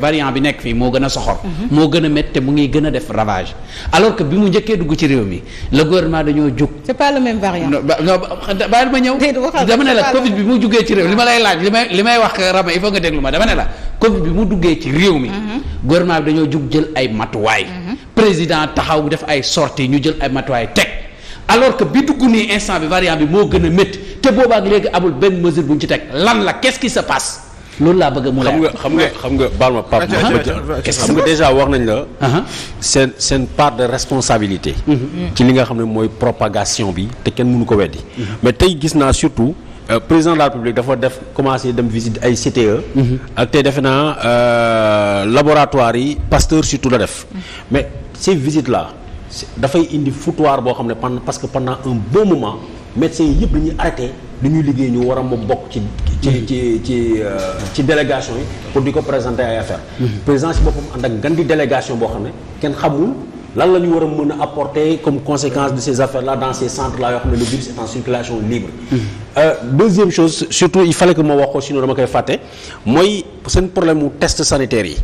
variant bi nekk fii moo gën a soxor. moo gën a métti te mu ngi gën a def ravage alors que bi mu njëkkee dugg ci réew mi le gouvernement dañoo jóg. c'est pas le même variant. non bàyyil ma ñëw. dama ne la Covid bi mu juggee ci réew li ma lay laaj li may wax Rama il faut nga déglu ma dama ne la Covid bi mu duggee ci réew mi. gouvernement bi dañoo jug jël ay matuwaay. président taxaw def ay sorties ñu jël ay matuwaay teg alors que bi dugg nii instant bi variant bi moo gën a métti te boobaak léegi amul benn mesure bu ñu ci teg lan la qu'est-ce qui se passe. loolu laa bëgg mu leer xam nga baal ma Pape xam nga déjà wax nañ la seen part de responsabilité ci li nga xam ne mooy propagation bi te kenn mënu ko weddi mais tey gis naa surtout président de la République dafa def commencé dem visite ay CTE ak tey defe naa laboratoire yi Pasteur surtout la def mais ces visites là dafay indi foutoir boo xam ne parce que pendant un bon moment médecins yi yëpp dañuy arrêté li ñuy liggéey ñu war a moom bokk ci délégation yi pour di ko présenter ay affaires. président si boppam ànd ak ngan di délégation boo xam ne kenn xamul lan la ñu war a mën a apporter comme conséquence de ces affaires là dans ces centres là yoo xam ne le virus est en circulation libre. Deuxième chose surtout il fallait que ma wax ko sinon dama koy fàtte mooy seen problème mu test sanitaire yi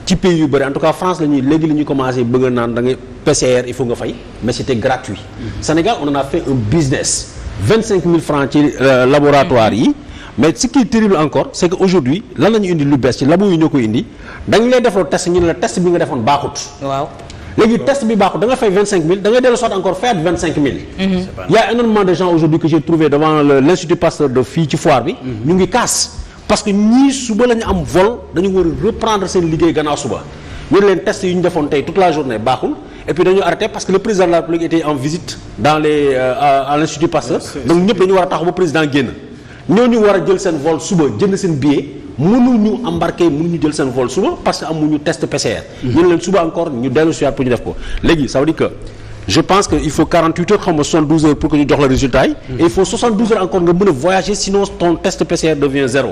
ci pays yu bëri en tout cas France léegi la ñuy commencé bëgg naan da ngay PCR il faut nga fay mais c'était gratuit. Sénégal on en a fait un business 25 000 francs ci laboratoire yi. mais ce qui est terrible encore c'est que aujourd'hui lan la ñu indi lu bees ci labo yi ñoo koy indi dañ lay defloo test ñu ne la test bi nga defoon baaxut. waaw léegi test bi baaxut da nga fay 25 000 da ngay dellu soit encore fayaat 25 000. Il y a énormément de gens aujourd'hui que j'ai trouvé devant l'Institut Pasteur de fii ci foire bi. ñu ngi kaas parce que ñii suba la ñu am vol dañu war a reprendre seen liggéey gannaaw suba ñu ne leen test yi ñu defoon tey toute la journée baaxul et puis dañu arrêté parce que le président de la République était en visite dans à l'Institut Pasteur donc ñëpp dañu war a taxaw ba président génn. ñooñu war a jël seen vol suba jënd seen billet mënuñu embarquer mënuñu jël seen vol suba parce que amuñu test PCR. ñu ne leen suba encore ñu dellu si waat pour ñu def ko léegi ça veut dire que je pense que il faut 48 heures xam nga 72 heures pour que ñu jox la résultat yi. et il faut 72 heures encore nga mën a voyager sinon ton test PCR devient zéro.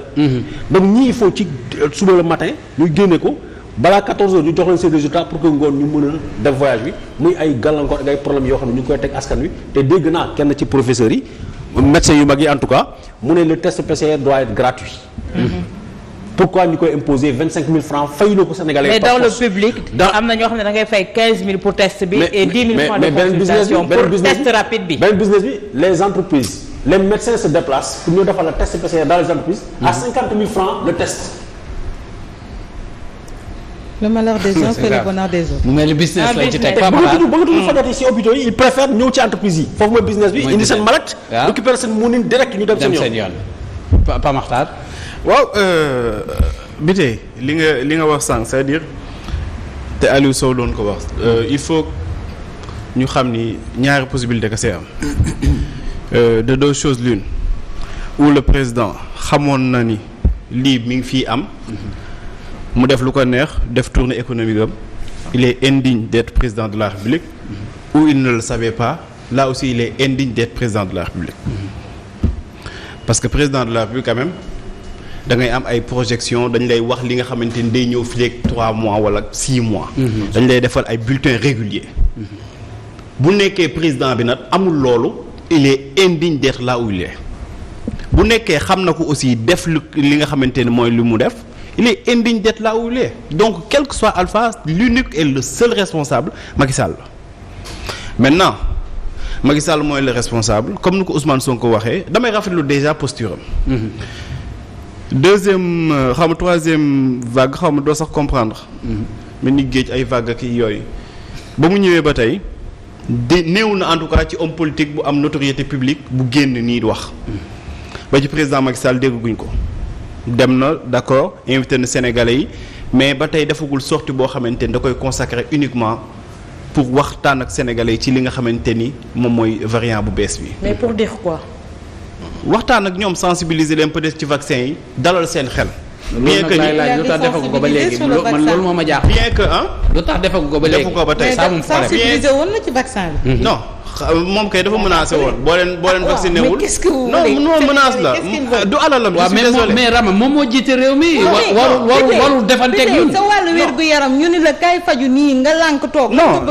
donc ñii il faut ci suba le matin ñu génne ko balaa 14 heures ñu jox leen seen résultat pour que ngoon ñu mën a def voyage bi muy ay gàllankoor ak ay problèmes yoo xam ne ñu ngi koy teg askan wi te dégg naa kenn ci professeurs yi. médecins yu mag yi en tout cas mu ne le test PCR doit être gratuit. Pourquoi ñu koy imposer 25 000 francs fayuloo ko Sénégalais. mais dans le public. am na ñoo xam ne da ngay fay 15 000 pour test bi. et 10 000 francs de consultation pour test rapide bi. benn business bi les entreprises les médecins se déplacent pour ñu defal la test PCR dans les entreprises. à 50 000 francs le test. le malheur des uns c'est le bonheur des autres. mu mel ni business la ci teg ba nga tudd fajati si hôpitaux yi ils préfèrent ñëw ci entreprise yi foofu mooy business bi indi seen mallette récupérer seen mënin direct ñu dem seen yoon Pa Makhtar waaw Biteye li nga wax sànq c'est-à-dire te Aliou Sow doon ko wax il faut ñu xam ni ñaari possibilité que c'est am de deux choses l'une où le président xamoon na ni lii mi ngi fii am mu def lu ko neex def tournée économique am il est indigne d'être président de la République ou il ne le savait pas là aussi il est indigne d'être président de la République parce que président de la République quand même da ngay am ay projections dañ lay wax li nga xamante ni day ñëw fii ak 3 mois wala 6 mois dañ lay defal ay bulletins réguliers bu nekkee président bi nag amul loolu il est indigne d'être là où il est bu nekkee xam na ko aussi def li nga xamante ni mooy lu mu def il est indigne d'être là où il est donc quel que soit Alpha l'unique et le seul responsable Macky Sall maintenant Macky Sall mooy le responsable comme ni ko Ousmane Sonko waxee damay rafetlu déjà posture am deuxième xaw ma troisième vague xaw ma doo sax comprendre mais ni géej ay vague ak yooyu ba mu ñëwee ba tey de néew na en tout cas ci homme politique bu am notoriété publique bu génn nii wax ba ci président Macky Sall dégguñ ko dem na d'accord invité na Sénégalais yi mais ba tey defagul sortie boo xamante ni da koy consacrer uniquement pour waxtaan ak Sénégalais yi ci li nga xamante ni moom mooy variant bu bees bi. mais pour dire quoi. waxtaan ak ñoom sensibiliser leen peut-être ci vaccin yi dalal seen xel. bien que lu tax defagu ko ba léegi man loolu moo ma jaaxal. bien que lu tax defagu ko ba léegi defu ko ba tey sensibiliser woon na ci vaccin bi. non moom kay dafa menacé woon boo leen vacciné wul. mais qu'est-ce que vous non menace la du alalam. waaw mais Rama moom moo jiite réew mi. warul defanteeg ñun. sa wàllu wér gu yaram ñu ni la kay faju nii nga lànk toog. non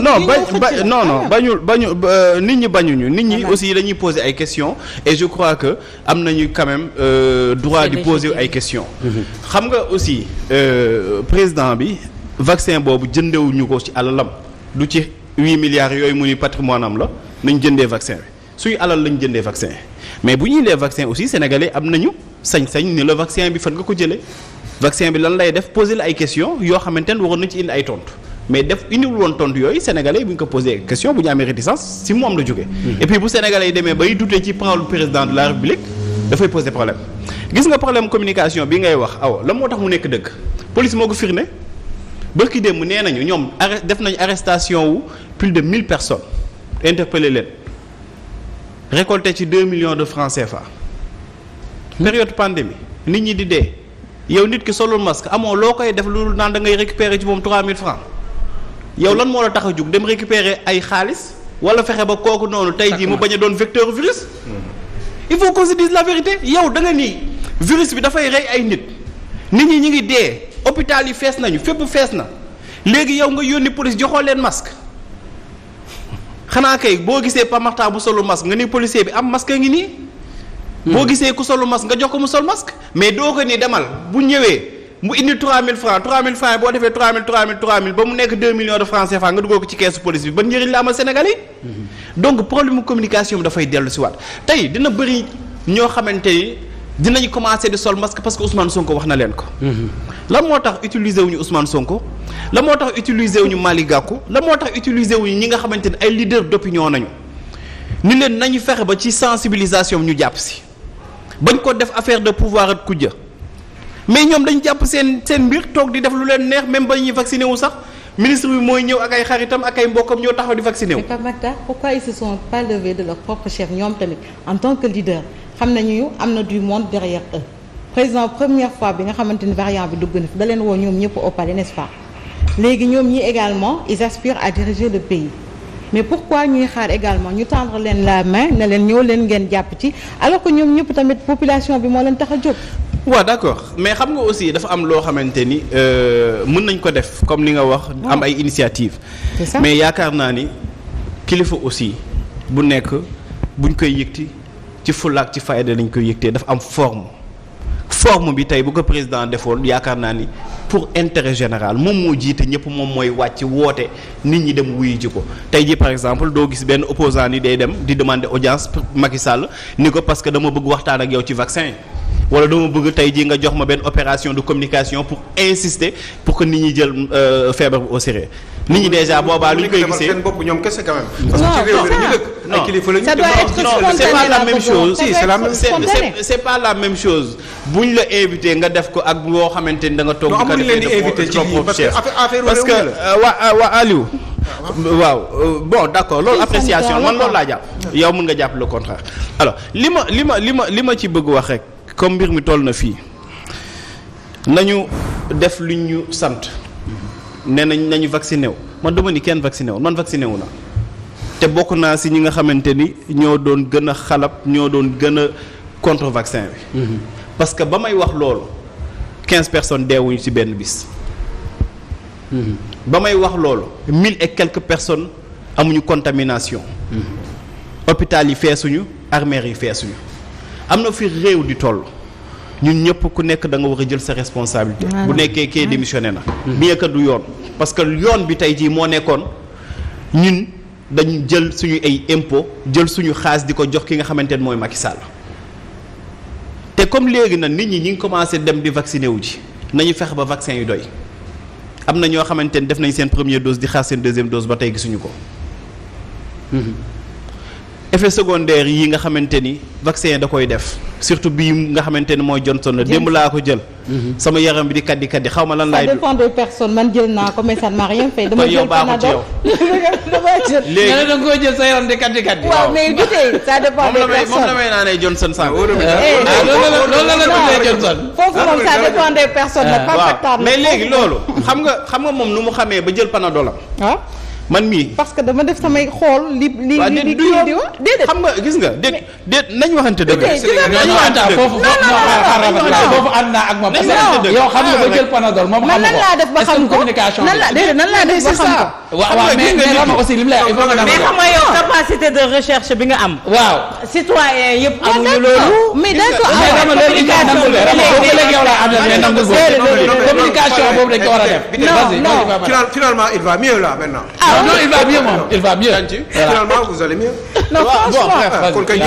bañu nit ñi bañuñu nit ñi aussi dañuy poser ay questions et je crois que am nañu quand même droit di poser ay questions. xam nga aussi président bi vaccin boobu jëndewuñu ko ci alalam du ci 8 milliards yooyu mu ni patrimoine am la nañ jëndee vaccin bi suy alal lañ jëndee vaccin mais bu ñuy lee vaccin aussi sénégalais am nañu sañ-sañ ni la vaccin bi fan nga ko jëlee vaccin bi lan lay def poser la ay questions yoo xamante ne waroon nañ ci indi ay tontu mais indiwul woon tontu yooyu sénégalais bu ñu ko posé question bu ñu amee réticence si moom la jógee. et puis bu sénégalais yi demee bay dutee ci parole président de la république dafay poser problème gis nga problème communication bi ngay wax la moo tax mu nekk dëgg police moo ko firnde bërki démb nee nañu ñoom def nañu arrestation wu plus de 1000 personnes interpellé leen récolté ci 2 millions de francs CFA période pandémie nit ñi di dee yow nit ki solul masque amoo loo koy def lu naan da ngay récupérer ci moom 3000 francs yow lan moo la tax a jug dem récupérer ay xaalis wala fexe ba kooku noonu tey jii mu bañ a doon vecteur virus. il faut qu'on se dise la vérité yow da nga ni virus bi dafay rey ay nit ñi ñu ngi dee hôpital yi fees nañu fépp fees na léegi yow nga yónni police joxoo leen masque xanaa kay boo gisee pamarta bu solu masque nga ni policier bi am masque ngi nii. boo gisee ku solu masque nga jox ko mu sol masque mais doo ko ni demal bu ñëwee. mu indi 3000 francs boo defee 3000 ba mu nekk 2 millions de francs CFA nga dugal ko ci keesu police bi ban njëriñ la amal Sénégalais yi. donc problème communication bi dafay dellu si waat tey dina bëri ñoo xamante ni dinañu commencer di sol masque parce que Ousmane Sonko wax na leen ko. lan moo tax utiliser wuñu Ousmane Sonko la moo tax utiliser wuñu Malick Gakou la moo tax utiliser wuñu ñi nga xamante ni ay leaders d'opinion nañu ni leen nañu fexe ba ci sensibilisation ñu jàpp si bañ ko def affaire de pouvoir ak kujja. mais ñoom dañu jàpp seen mbir toog di def lu leen neex même ba ñuy vacciné wu sax ministre bi mooy ñëw ak ay xaritam ak ay mbokkam ñoo taxaw di vacciné wu. mais Pape Makhtar pourquoi ils se sont pas levés de leur propre chef ñoom tamit en tant que leader xam nañu am na du monde derrière eux président première fois bi nga xamante ni variant bi dugg na fi da leen woo ñoom ñëpp au palais n'est-ce pas léegi ñoom ñi également ils aspirent à diriger le pays mais pourquoi ñuy xaar également ñu tendre leen la main ne leen ñëw leen ngeen jàpp ci alors que ñoom ñëpp tamit population bi moo leen tax a jóg. waaw d'accord mais xam nga aussi dafa am loo xamante ni mën nañ ko def comme li nga wax. am ay initiative mais yaakaar naa ni kilifa aussi bu nekk buñ koy yëgti ci fulaak ci fayda lañ koy yëgtee dafa am forme bi tey bu ko président defoon yaakaar naa ni pour intérêt général moom moo jiite ñëpp moom mooy wàcc woote nit ñi dem wuyu ji ko tey ji par exemple doo gis benn opposant ni day dem di demander audience Macky Sall ni ko parce que dama bëgg waxtaan ak yow ci vaccin yi wala dama bëgg tey jii nga jox ma benn opération de communication pour insister pour que nit ñi jël feebar bi au sérieux nit ñi déjà boobaa lu ñu koy gisee seen bopp ñoom kese quand même. parce que ci réew mi ñu dëkk ay kilifa la ñu. ça doit être spontané c'est pas la même chose. si c'est la même c'est pas la même chose buñ la invité nga def ko ak loo xamante ni da nga toog. amul leen di invité ci parce que affaire parce que waa Aliou. waaw bon d'accord loolu appréciation man loolu laa jàpp. yow mën nga jàpp le contraire. alors li ma ci bëgg wax rek comme mbir mi toll na fii nañu def lu ñu sant. nee nañu vacciné wu man dama ni kenn vacciné wu man vacciné wu na te bokk naa si ñi nga xamante ni ñoo doon gën a xalab ñoo doon gën a contre vaccin bi. parce que ba may wax loolu 15 personnes deewuñu ci benn bis. ba may wax loolu 1000 et quelques personnes amuñu contamination. hôpital yi feesuñu armères yi feesuñu am na fi réew di toll. ñun ñëpp ku nekk da nga war a jël sa responsabilité. bu nekkee kee démissionné na. bien que du yoon parce que yoon bi tey jii moo nekkoon ñun dañu jël suñu ay impôt jël suñu xaalis di ko jox ki nga xamante ne mooy Macky Sall te comme léegi nag nit ñi ngi commencé dem di vacciner wu ji nañu fexe ba vaccin yu doy am na ñoo xamante ne def nañ seen première dose di xaar seen deuxième dose ba tey gisuñu ko. effet secondaire yi nga xamante ni vaccin da koy def surtout bii nga xamante ni mooy Johnson la démb laa ko jël. sama yaram bi di kaddi xaw ma lan laay. ça dépend des personnes man jël naa ko mais ça ne m'a rien fait. dama jël Panadol dama jël. léegi da nga koo jël sa yaram di kaddi. waaw mais bi tey ça dépend des personnes moom la may naanee Johnson sànq. loolu la tuddee Johnson. foofu moom ça dépend des personnes. waaw mais léegi loolu xam nga moom nu mu xamee ba jël Panadolam. man mii. parce que dama def samay xool li di wax déedéet. xam nga gis nga déet nañ waxante dëgg. nañ waxante foofu foofu ànd naa ak moom. yow xam nga ba jël Panadol moom xam nga ko. nan laa def ba xam ko communication nan laa def ba xam ko. waaw mais Rama aussi li mu lay il faut nga mais xam nga yow capacité de recherche bi nga am. waaw citoyen yëpp amuñu loolu. mais d'accord Rama loolu il faut nangul Rama boobu léegi yow laa am mais nangul boobu communication boobu dañ ko war a def. non finalement il va mieux là maintenant. non il va mieux moom il va mieux. finalement vous allez mieux. non franchement kon kay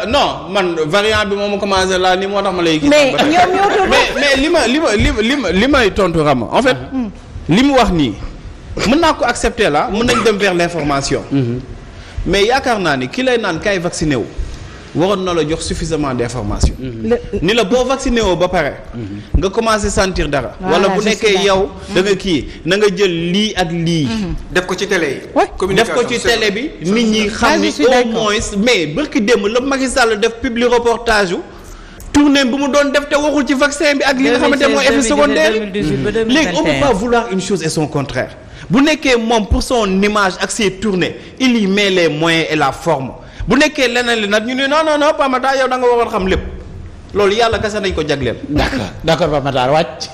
non man variant bi moom commencé laa ni moo tax ma lay gis. mais ñoom ñoo doon mais li may tontu Rama en fait. li mu wax nii mën naa ko accepter la mën nañ dem vers l'information. mais yaakaar naa ni ki lay naan kay vacciné wu waroon na la jox suffisamment d'information. ni la boo vacciné woo ba pare. nga commencé sentir dara. wala bu nekkee yow da nga kii na nga jël lii ak lii. def ko ci télé yi. def ko ci télé bi nit ñi xam ni au moins mais barki démb la Macky Sall def public reportage tournée bi mu doon def te waxul ci vaccin bi ak li nga xamante mooy effet secondaire léegi on peut pas vouloir une chose et son contraire bu nekkee moom pour son image ak ses tournées il y met les moyens et la forme bu nekkee leneen li nag ñu ne non Pamata yow da nga waroon xam lépp loolu yàlla kese nañ ko jagleel. d'accord Pamata wàcc.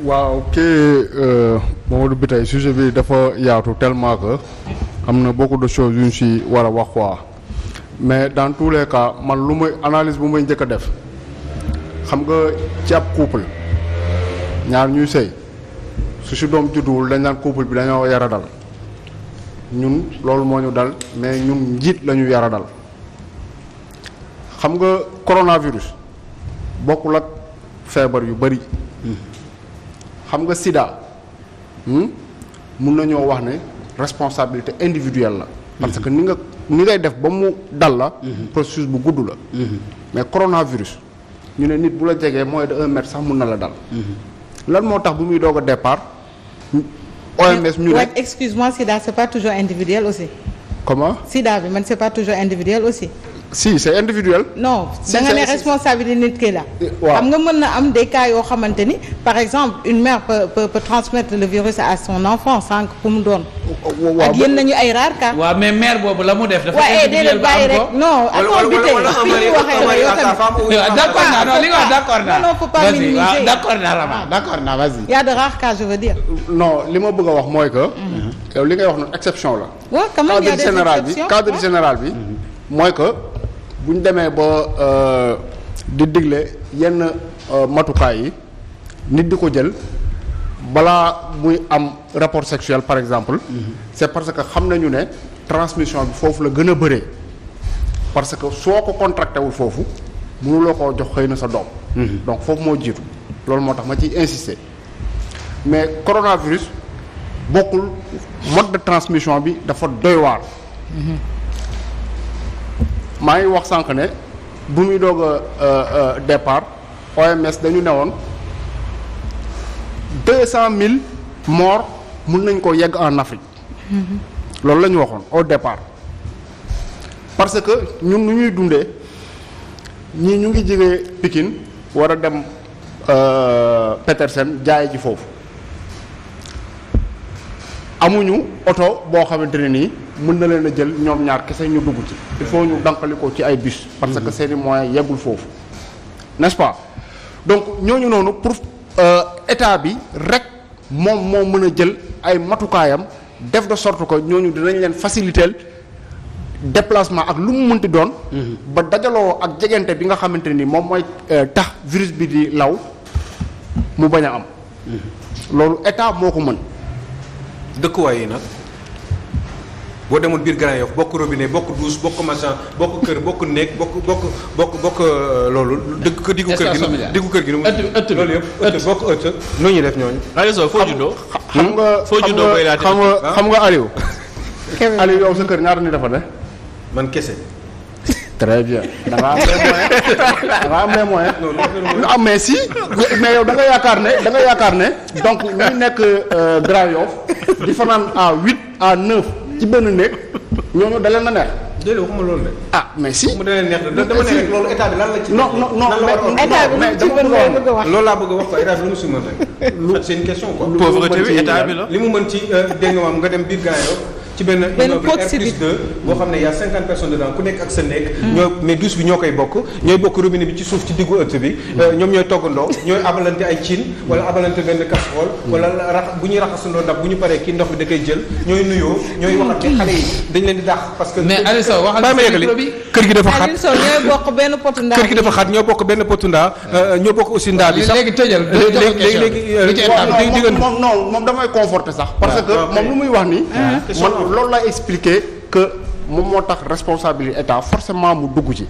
waaw kii Mamadou Biteye sujet bi dafa yaatu tellement que am na beaucoup de choses yu ñu si war a wax quoi mais dans tous les cas man lu muy analyse bu may njëkk a def xam nga ci ab couple ñaar ñuy sëy su si doom judduwul dañ naan couple bi dañoo yara dal ñun loolu moo ñu dal mais ñun njiit la ñu yara dal xam nga coronavirus bokkul ak feebar yu bari xam nga sida mun nañoo wax ne responsabilité individuelle la parce que ni ngay def ba mu dal la processus bu gudd la mais coronavirus ñu ne nit bu la jegee moins de 1 mètre sax mun na la dal lan moo tax bu muy doog a départ OMS ñu ne excuse-moi sida c'est pas toujours individuel aussi. Comment? sida bi man c'est pas toujours individuel aussi. Si c'est individuel. non da nga ne responsabilité nit ki la. waaw xam nga mën na am des cas yoo xamante ni par exemple une mère peut transmettre le virus à son enfant sans que pour mu doon. ak yéen nañu ay rares cas. waaw mais mère boobu la mu def. dafa individuel ba am ko non. d'accord naa non li nga wax d'accord naa. non faut pas minimiser d'accord naa Rama d'accord naa vas-y. y a de rares cas je veux dire. non li ma bëgg a wax mooy que. yow li ngay wax noonu exception la. waaw quand même y a des exceptions cadre général bi mooy que. bu ñu demee ba di digle yenn matukaay yi nit di ko jël balaa muy am rapport sexuel par exemple c'est parce que xam nañu ne transmission bi foofu la gën a bëree parce que soo ko contracté wul foofu mënuloo koo jox xëy na sa doom donc foofu moo jiitu loolu moo tax ma ciy insister mais coronavirus bokkul mode de transmission bi dafa doy waar maa ngi wax sànq ne bu muy doog a départ OMS dañu newoon 200,000 morts mun nañ ko yegg en Afrique loolu la ñu waxoon au départ parce que ñun nu ñuy dundee ñii ñu ngi jógee Pikine war a dem Petersen jaay ji foofu amuñu oto boo xamante ne nii mën na leen a jël ñoom ñaar kese ñu dugg ci il faut ñu dankali ko ci ay bus parce que seeni moyens yeggul foofu n'est-ce pas donc ñooñu noonu pour état bi rek moom moo mën a jël ay matukaayam def de sorte que ñooñu dinañ leen faciliter déplacement ak lu mu mënti doon ba dajaloo ak jegante bi nga xamante ni moom mooy tax virus bi di law mu bañ a am loolu état moo ko mën dëkkuwaay yi nag boo demoon biir Grand Yoff bokk robinet bokk douche bokk machin bokk kër bokk néeg bokk loolu dëkk diggu kër gi ëtt loolu yëpp ëtt bokk ëtt nu ñuy def ñooñu Aliou Sow foo juddoo xam nga Aliou Aliou yow sa kër ñaata ni dafa ne man kese très bien da nga am les moyens ah mais si mais yow da nga yaakaar ne donc ñuy nekk Grand Yoff di fanaan à 8 à 9 ci benn néeg ñooñu da leen a neex déedéet waxuma loolu de. ah mais si. mu dana neex de dama ne rek loolu état bi lan la ci. non état bi lu ci mën lay bëgg a wax. loolu laa bëgg a wax quoi état bi lu mu si mën rek. c'est une question quoi. pauvreté bi état bi la. li mu mën ci dégg nga maam nga dem biir Grand Yoff ci benn immeuble R+2 boo xam ne y a 50 personnes dedans ku nekk ak sa nekk. mais douche bi ñoo koy bokk ñooy bokk robinet bi ci suuf ci diggu ëtt bi. ñoom ñooy toggandoo ñooy abalante ay cin wala abalante benn casserole wala bu ñuy raxasandoo ndab bu ñu paree kii ndox bi da koy jël ñooy nuyoo ñooy waxante xale yi dañ leen di dàq parce que. mais Aliou Sow waxal ma yeggali kër gi dafa xat Aliou Sow ñooy bokk benn potu ndaa. kër gi dafa xat ñoo bokk benn potu ndaa ñoo bokk aussi ndaa bi sax léegi tëjal léegi moom damay conforter sax parce que moom lu muy wax ni man loolu lay expliquer que moom moo tax responsabilité état forcément mu dugg ci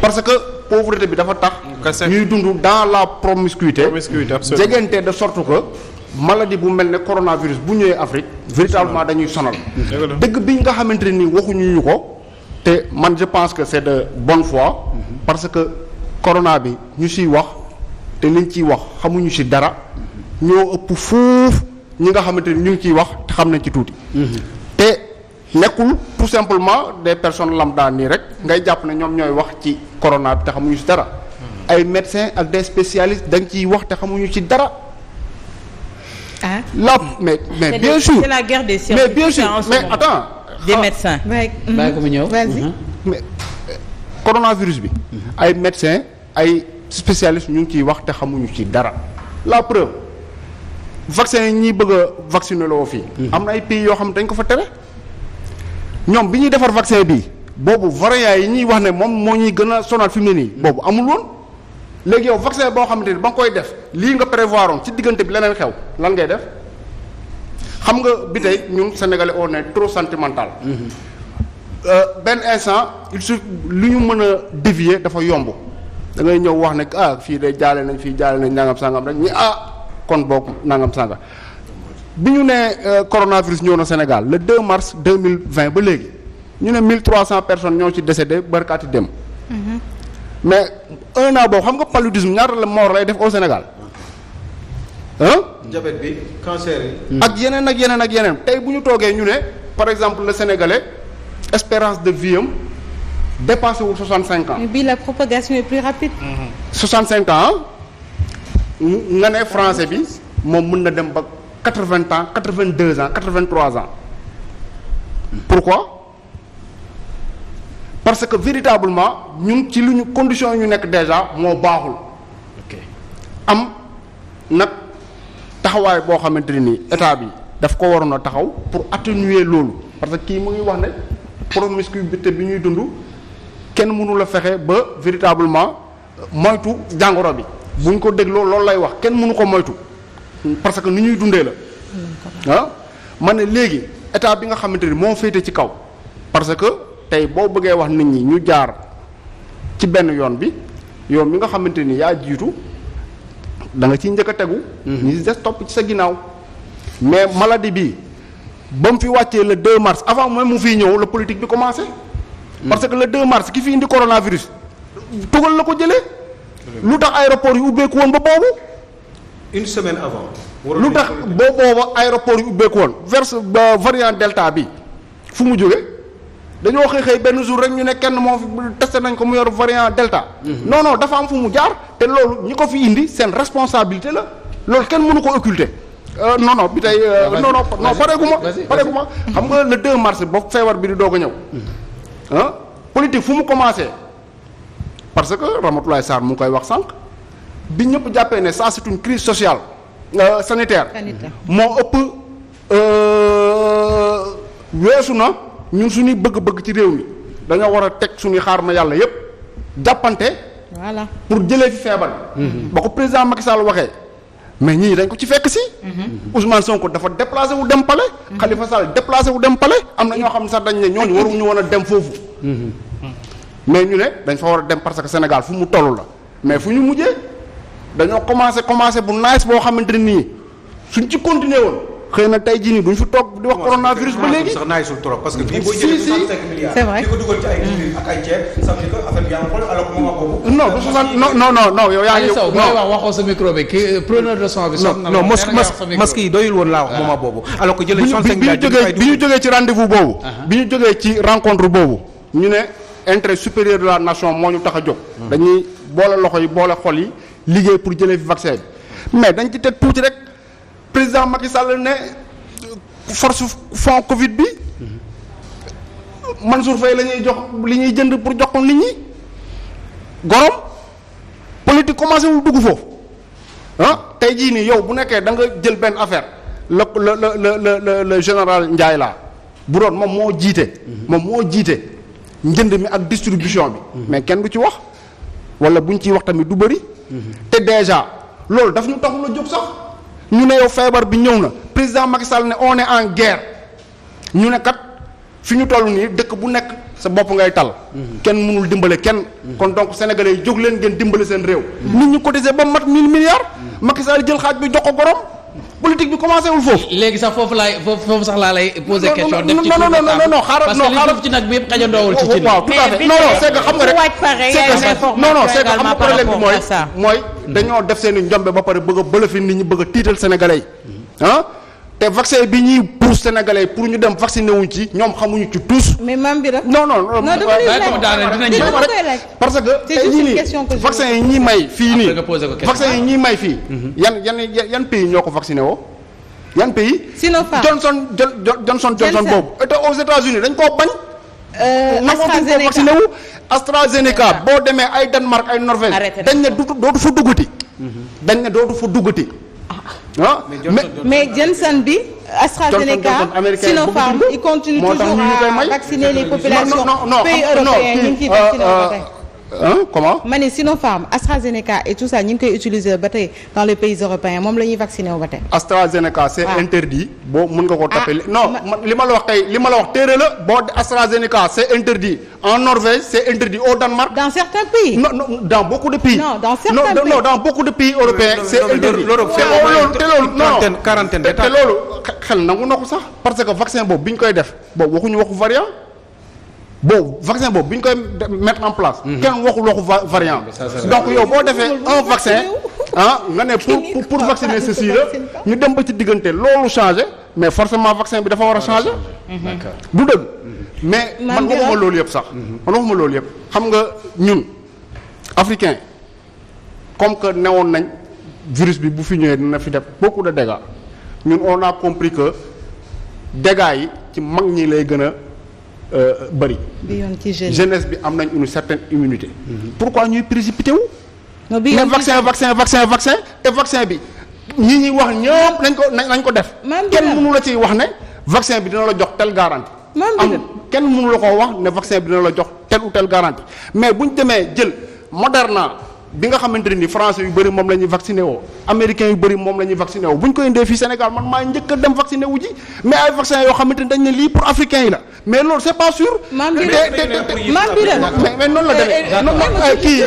parce que pauvreté bi dafa tax ñuy dund dans la promiscuité jegante de sorte que maladie bu mel ne coronavirus bu ñëwee Afrique véritablement dañuy sonal dëgg bi nga xamante ni waxuñu ñu ko te man je pense que c'est de bonne foi parce que corona bi ñu siy wax te liñ ciy wax xamuñu si dara ñoo ëpp fuuf ñi nga xamante ni ñu ngi ciy wax te xam nañ ci tuuti te nekkul tout simplement des personnes lambda nii rek ngay jàpp ne ñoom ñooy wax ci corona bi te xamuñu ci dara ay médecins ak des spécialistes da nga ciy wax te xamuñu ci dara. ah là mais bien sûr c'est la guerre des sciences. mais bien sûr mais attends des médecins. bàyyi ko mu ñëw. Vas-y. mais coronavirus bi. ay médecins ay spécialistes ñu ngi ciy wax te xamuñu ci dara. la preuve vaccin yi ñuy bëgg a vacciner loo fii. am na ay pays yoo xam ne dañ ko fa tere. ñoom bi ñuy defar vaccin bi boobu variant yi ñuy wax ne moom moo ñuy gën a sonal fi mu ne nii boobu amul woon léegi yow vaccin boo xamante ni ba nga koy def lii nga prévoir oon ci diggante bi leneen xew lan ngay def xam nga bi tey ñun sénégalais on est trop sentimental. benn instant il suffit lu ñu mën a dévier dafa yomb da ngay ñëw wax ne fii de jaale nañ fii jaale nañ nangam sangam rek ñi kon boog nangam sangam. bi ñu nee coronavirus ñëw na Sénégal le 2 mars 2020 ba léegi ñu ne 1300 personnes ñoo ci décédé barkaati dem. mais un an boobu xam nga paludisme ñaata la mort lay def au Sénégal diabète bi cancer yi. ak yeneen ak yeneen ak yeneen tey bu ñu toogee ñu ne par exemple le Sénégalais espérance de vie am dépassé wul 65 ans. mais bii la propagation est plus rapide. 65 ans nga ne français bi moom mën na dem ba. 80 ans 82 ans 83 ans pourquoi parce que véritablement ñun ci lu ñu conditions yi ñu nekk déjà moo baaxul. am nag taxawaay boo xamante ne nii état bi daf ko waroon a taxaw pour atténuer loolu parce que kii mu ngi wax ne promiscuité bi ñuy dund kenn mënu la fexe ba véritablement moytu jàngoro bi bu ñu ko dégloo loolu lay wax kenn mënu ko moytu. parce que ni ñuy dundee la ma ne léegi état bi nga xamante ni moo féete ci kaw parce que tey boo bëggee wax nit ñi ñu jaar ci benn yoon bi yoon bi nga xamante ni yaa jiitu da nga ciy njëkk a tegu. ñi des topp ci sa ginnaaw mais maladie bi ba mu fi wàccee le 2 mars avant même mu fiy ñëw la politique bi commencé. parce que le 2 mars ki fi indi coronavirus tugal la ko jëlee. lu tax aéroport yu ubbeeku woon ba boobu. une semaine avant. lu tax boo booba aéroport yu ubbeeku woon ba variant delta bi fu mu jóge dañoo xëy benn jour rek ñu ne kenn moo fi testé nañ ko mu yor variant delta. non dafa am fu mu jaar te loolu ñi ko fi indi seen responsabilité la loolu kenn mënu ko occulter. non bi tey non pareegu ma xam nga le 2 mars ba feebar bi di doog a ñëw. politique fu mu commencé parce que Ramatoulaye Sarr mu ngi koy wax sànq. bi ñëpp jàppee ne ça c'est une crise sociale sanitaire moo ëpp weesu na ñun suñuy bëgg-bëgg ci réew mi dañoo war a teg suñuy xaar ma yàlla yépp jàppante voilà pour jëlee fi feebar ba ko président Macky Sall waxee mais ñii dañ ko ci fekk si Ousmane Sonko dafa déplacé wu dem palais Khalifa Sall déplacé wu dem palais am na ñoo xam ne sax dañ ne ñooñu waruñu woon a dem foofu mais ñu ne dañ fa war a dem parce que Sénégal fu mu toll la mais fu ñu mujjee dañoo commencé bu nice boo xamante ne nii suñ ci continuer woon xëy na tey jii nii duñ fi toog di wax coronavirus ba léegi. sax naay sul trop parce que bii boo jëlee 65 milliards. c'est vrai di ko dugal ci ay diwlin ak ay ceeb ça veut dire que affaire bi yaa ngi xool alors que moment boobu. non du 60 non yow yaa ngi. Sow booy wax waxoo sa micro bi kii preneur de son bi. non masque yi doyul woon laa wax moment boobu. alors que jëlee 65 milliards bi ñu jógee ci rendez-vous boobu. bi ñu jógee ci rencontre boobu ñu ne intérêt supérieur de la nation moo ñu tax a jóg. dañuy boole loxo yi boole xol yi liggéey pour jëlee fi vaccin bi mais dañ ci teg tuuti rek président Macky Sall ne force fond Covid bi Mansour Faye la ñuy jox li ñuy jënd pour jox ko nit ñi gorom politique commencé wul dugg foofu tey jii nii yow bu nekkee da nga jël benn affaire le général Ndiaye laa bu doon moom moo jiite njënd mi ak distribution bi mais kenn du ci wax wala buñ ciy wax tamit du bëri te déjà loolu daf ñu taxul a jóg sax ñu ne yow feebar bi ñëw na président Macky Sall ne on est en guerre ñu ne kat fi ñu toll nii dëkk bu nekk sa bopp ngay tal kenn mënul dimbale kenn kon donc sénégalais yi jóg leen ngeen dimbale seen réew nit ñu cotisé ba mat 1000 milliards Macky Sall jël xaaj bi jox ko gorom politique bi commencé wul foofu. léegi sax foofu sax laa lay poser question. non xaaral parce que li def ci nag bi yëpp xajandoowul ci cin. waaw tout à fait non c'est que xam nga rek c'est que xam nga problème bi mooy dañoo def seen i njombe ba pare bëgg a bëlëfi nit ñi bëgg a tiital sénégalais yi te vaccin bi ñuy pousse sénégalais yi pour ñu dem vacciné wuñ ci ñoom xamuñu ci tous. mais maam bi rek. non parce que tey jii nii vaccin yi ñuy may fii nii vaccin yi ñuy may fii yan pays ñoo ko vacciné woo yan pays. Sinopharm Johnson boobu et aux États-Unis dañ koo bañ. AstraZeneca ko vacciné wu AstraZeneca boo demee ay Danemark ay Norvège dañ ne dootu fa duggati. Mais Johnson bi AstraZeneca Sinopharm il continue toujours à vacciner les populations pays européens ñu ngi ciy vacciner ba tey. Comment ma ne Sinopharm AstraZeneca et tout ça ñu ngi koy utiliser ba tey dans les pays européens moom la ñuy vacciner wu ba tey. AstraZeneca c'est interdit boo mën nga ko tapé non li ma la wax tey li ma la wax téere la boo AstraZeneca c'est interdit en Norvège c'est interdit au Danemark. Dans certains pays. Non dans beaucoup de pays. Non dans certains pays. Non dans beaucoup de pays européens c'est interdit. quarantaine te loolu xel nangu na ko sax parce que vaccin boobu bi ñu koy def boobu waxuñu waxu variant. vaccin boobu bi ñu koy mettre en place. kenn waxul waxu variant. donc yow boo defee un vaccin nga ne pour vacciner ceci la ñu dem ba ci diggante loolu changé mais forcément vaccin bi dafa war a changé. du dëgg mais man waxuma loolu yëpp sax. man waxuma loolu yëpp xam nga ñun africain comme que newoon nañ virus bi bu fi ñëwee dina fi def beaucoup de dégâts ñun on a compris que dégâts yi ci mag ñi lay gën a. bëri jeunesse bi am nañ une certaine immunité. Pourquoi ñuy précipité wu. mais vaccin te vaccin bi ñi ñuy wax ñëpp nañ ko def. kenn mënu la ciy wax ne vaccin bi dina la jox telle garantie. amul kenn mënu la koo wax ne vaccin bi dina la jox telle ou telle garantie mais buñ demee jël Moderna bi nga xamante ni français yu bëri moom la ñuy vacciné woo américains yu bëri moom la ñuy vacciné woo bu ñu ko indee fii Sénégal man maa njëkk a dem vacciné wu ji mais ay vaccin yoo xamante ni dañ ne lii pour africains yi la mais loolu c'est pas sûr. mais noonu la demee. kii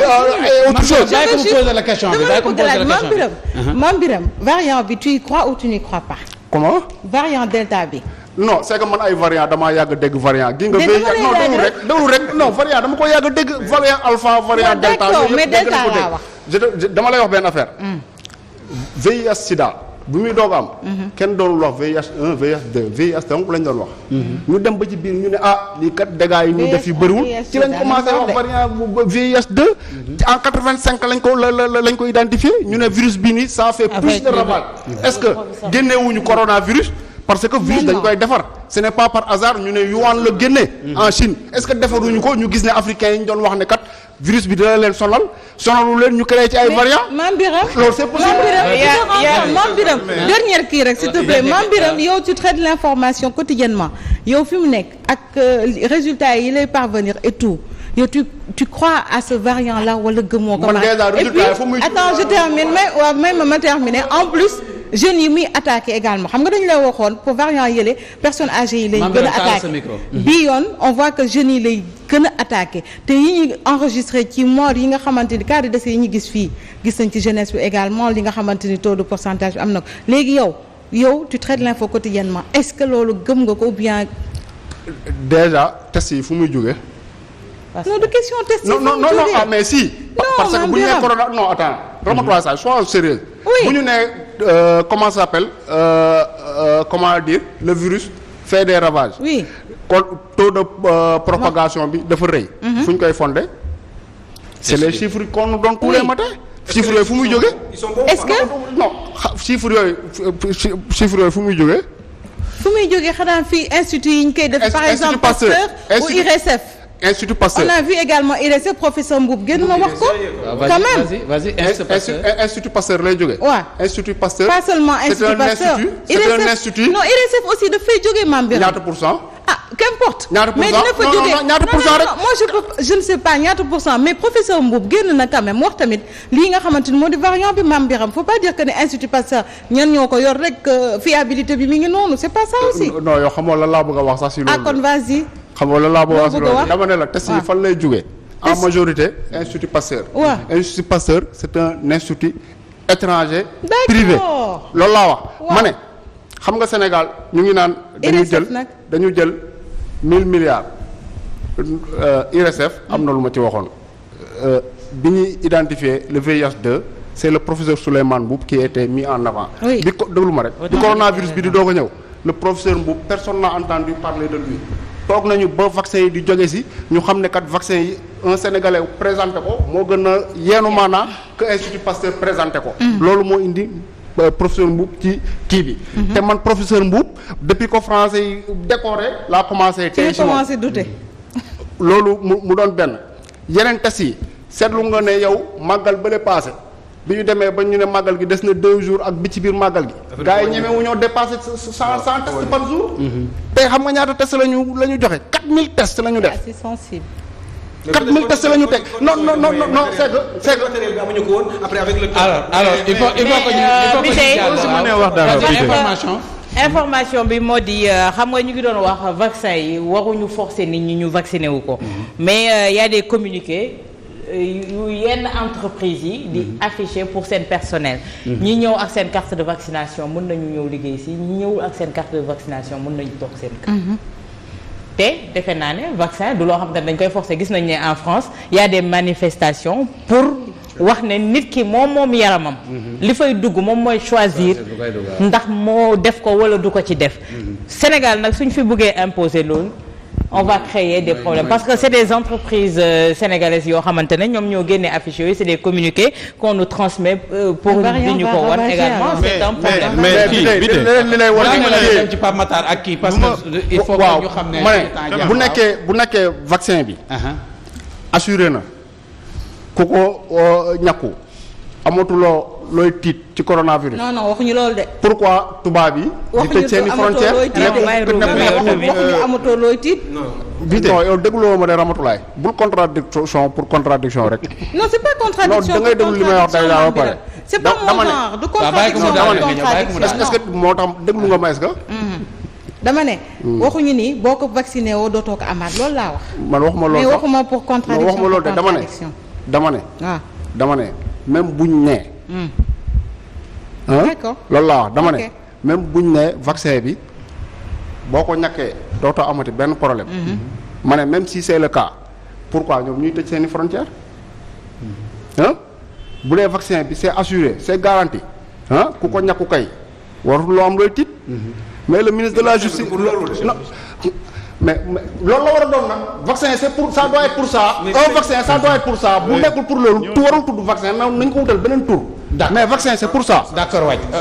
autre chose. bàyyi ko mu poser la question bi bàyyi ko mu poser la question bi. Mame Birame variant bi tu y crois ou tu n'y crois pas. Comment. variant delta bi. non c'est que man ay variant damaa yàgg dégg variant gi nga déglu rek non variant dama ko yàgg dégg variant alpha variant delta mais delta laa wax dama lay wax benn affaire VIH sida bu muy doog am kenn doonul wax VIH1 VIH2 VIH donc lañ doon wax ñu dem ba ci biir ñu ne lii kat dégâts yi ñuy def yu bëriwul ci lañ commencé wax variant VIH2 en 85 lañ ko identifié ñu ne virus bii nii ça fait plus de ravage est-ce que génneewuñu coronavirus parce que virus dañ koy defar ce n'est pas par hasard ñu ne Wuhan la génne en Chine est-ce que defaruñu ko ñu gis ne africains yi ñu doon wax ne kat virus bi dina leen sonalu leen ñu créé ci ay variants. Mame Birame loolu c'est possible. Mame Birame dernière kii rek s'il te plaît Mame Birame yow tu traites l'information quotidiennement yow fi mu nekk ak résultats yi lay parvenir et tout yow tu crois à ce variant là wala gëmoo ko. man déjà résultat yi attends je termine ma terminer en plus. jeunes yi muy attaqué également xam nga dañu lay waxoon pour variant yële personnes âgées yi lay gën a attaqué bii yoon on voit que jeunes yi lay gën a attaqué te yi ñuy enregistré ci mort yi nga xamante ni cas de décès yi ñu gis fii gis nañ ci jeunesse bi également li nga xamante ni taux de pourcentage bi am na ko léegi yow tu traites l'info quotidiennement est-ce que loolu gëm nga ko ou bien. déjà test yi fu muy jógee. non de question test yi non mais si. parce que bu ñu nee corona non attends. remonte-toi ça sois sérieux. oui bu ñu nee comment ça s'appelle comment dire le virus fait des ravages. oui taux de propagation bi dafa rëy. fu ñu koy fondé. c'est les chiffres qu'on nous donne tous les matins. chiffres yooyu fu muy jógee. est-ce que non chiffres yooyu fu muy jógee. fu muy jógee xanaa fii institut yi ñu koy def. par exemple Pasteur ou IRSF. Institut Pasteur on a vu également IRSF professeur Mboup génn na wax ko. quand même vas-y Institut Pasteur lay jógee. waaw Institut Pasteur. pas seulement Institut Pasteur c'est un institut. non IRSF aussi dafay jógee Mame Birame. ñaata pour cent. ah qu'importe. ñaata pour cent mais dina fa jógee ñaata pour cent rek. moi je ne sais pas ñaata pour cent mais professeur Mboup génn na quand même wax tamit lii nga xamante ni moo di variant bi Mame Birame faut pas dire que ne Institut Pasteur ñan ñoo ko yor rek fiabilité bi mi ngi noonu c'est pas ça aussi. non yow xamoo lan laa bëgg a wax sax si loolu. ah kon vas-y. xam nga lan laa bëgg a wax si loolu loolu dama ne la test yi fan lay jógee. en majorité Institut Pasteur. waaw Institut Pasteur c'est un institut étranger. privé loolu laa wax. ma ne xam nga Sénégal ñu ngi naan. dañu jël 1000 milliards. IRSF am na lu ma ci waxoon bi ñuy identifier le VIH2 c'est le professeur Souleymane Mboup qui a été mis en avant. oui bi ko déglu ma rek. bi coronavirus bi di doog a ñëw le professeur Mboup personne n'a entendu parler de lui. toog nañu ba vaccin yi di jóge si ñu xam ne kat vaccin yi un sénégalais présenté ko moo gën a yeenu maanaa que Institut Pasteur présenté ko. loolu moo indi professeur Mboup ci kii bi. te man professeur Mboup depuis que français yi décoré laa commencé. tey si moom douter. loolu mu doon benn yeneen test yi seetlu nga ne yow màggal bële passé bi ñu demee ba ñu ne màggal gi des na 2 jours ak bi ci biir màggal gi. gars yi ñeme wu ñoo dépassé 100 tests par jour. tey xam nga ñaata tests la ñu joxe 4000 tests la ñu def. c'est sensible. 4000 tests la ñu teg non c'est que matériel bi amuñu ko woon après avec le alors il faut que ñu information bi moo di xam nga ñu ngi doon wax vaccin yi waruñu forcer nit ñi ñu vacciner wu ko mais y a des communiqués yu yenn entreprise yi di afficher pour seen personnel. ñi ñëw ak seen carte de vaccination mën nañu ñëw liggéey si ñi ñëwul ak seen carte de vaccination mën nañu toog seen kër. te defe naa ne vaccin du loo xam ne dañ koy forcer gis nañ ne en France y a des manifestations pour wax ne nit ki moom yaramam. li fay dugg moom mooy choisir ndax moo def ko wala du ko ci def. Sénégal nag suñ fi bëggee imposer loolu on va créer des problèmes parce que c'est des entreprises sénégalaises yoo xamante ne ñoom ñoo génne affiches yooyu c'est des communiqués qu'on nous transmet pour di ñu ko wan également c'est un problème. mais li lay war dem ci Pape Matar ak kii parce que il faut que ñu xam ne bu nekkee vaccin bi assuré na ku ko ñàkku amatuloo looy tiit ci coronavirus. non waxuñu loolu de. pourquoi tubaab yi. di tëj seen i frontières waxuñu amatoo looy tiit. non yow dégloo ma de Ramatulaay bul contradiction pour contradiction rek. non c'est pas contradiction non da ngay déglu li may wax day laa ba pare. c'est pas mon genre du contradiction est-ce que moo tax déglu nga ma est-ce que. dama ne. waxuñu ni boo ko vacciné woo dootoo ko amaat loolu laa wax. man waxuma loolu mais waxuma pour contradiction waxuma loolu de dama ne. dama ne même buñ nee. d'accord loolu laa wax dama ne même buñ ne vaccin bi boo ko ñàkkee dootoo amati benn problème. ma ne même si c'est le cas pourquoi ñoom ñuy tëj seeni frontières. bu dee vaccin bi c'est assuré c'est garanti ku ko ñàkku kay warul loo am looy tiit. mais le ministre de la justice non mais loolu la war a doon nag vaccin c'est pour ça doit être pour ça. un vaccin ça doit être pour ça bu nekkul pour loolu. tu warul tudd vaccin nañ ko wutal beneen tur. mais vaccin c'est pour ça. d'accord waay.